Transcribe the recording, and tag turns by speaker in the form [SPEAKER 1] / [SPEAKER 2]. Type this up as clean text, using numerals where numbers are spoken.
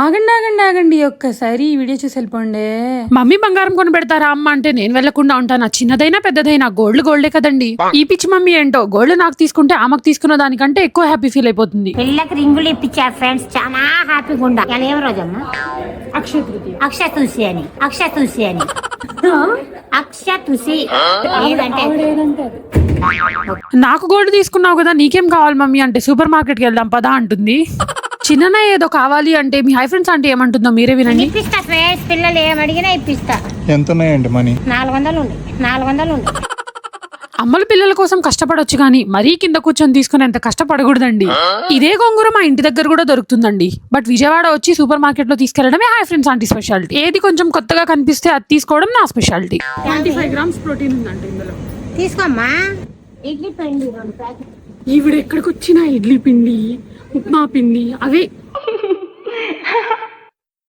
[SPEAKER 1] ఆగండి ఆగండి ఆగండి, ఒక్కసారి ఈ వీడియో చూసి వెళ్ళిపోండి.
[SPEAKER 2] మమ్మీ బంగారం కొని పెడతారా అమ్మ అంటే నేను వెళ్లకుండా ఉంటానా? చిన్నదైనా పెద్దదైనా గోల్డే కదండి. ఈ పిచ్చి మమ్మీ ఏంటో గోల్డ్ నాకు తీసుకుంటే ఆమెకు తీసుకున్న దానికంటే ఎక్కువ హ్యాపీ ఫీల్ అయిపోతుంది.
[SPEAKER 3] పిల్లకి రింగులు ఇప్పించారు ఫ్రెండ్స్, చాలా హ్యాపీగా ఉండా. ఇలా ఏం రోజమ్మా? అక్షయ తులసి అని అక్షయ తులసి లేదంటే
[SPEAKER 2] నాకు గోల్డ్ తీసుకున్నావు కదా, నీకేం కావాలి మమ్మీ అంటే సూపర్ మార్కెట్ కి వెళ్దాం పదా అంటుంది. చిన్న ఏదో కావాలి అంటే మీ హై ఫ్రెండ్స్ అంటే ఏమంటుందో మీరే వినండి.
[SPEAKER 3] ఇప్పిస్తా ఫ్రెండ్స్, పిల్లలు ఏమడిగినా ఇప్పిస్తా.
[SPEAKER 4] ఎంత ఉన్నాయండి మనీ?
[SPEAKER 3] 400 ఉంది.
[SPEAKER 2] అమ్మలు పిల్లల కోసం కష్టపడొచ్చు కానీ మరీ కింద కూర్చొని తీసుకునేంత కష్టపడకూడదండి. ఇదే గోంగూర మా ఇంటి దగ్గర కూడా దొరుకుతుందండి. బట్ విజయవాడ వచ్చి సూపర్ మార్కెట్ లో తీసుకెళ్లడమే హై ఫ్రెండ్స్ ఆంటీ స్పెషాలిటీ. ఏది కొంచెం కొత్తగా కనిపిస్తే అది తీసుకోవడం నా స్పెషాలిటీ. 25 grams ప్రోటీన్ ఉందండి ఇందులో.
[SPEAKER 3] తీసుకోమ్మా. ఇడ్లీ పిండి 2 ప్యాకెట్.
[SPEAKER 2] ఈవిడ ఎక్కడికి వచ్చినా ఇడ్లీ పిండి, ఉప్మా పిండి అవే.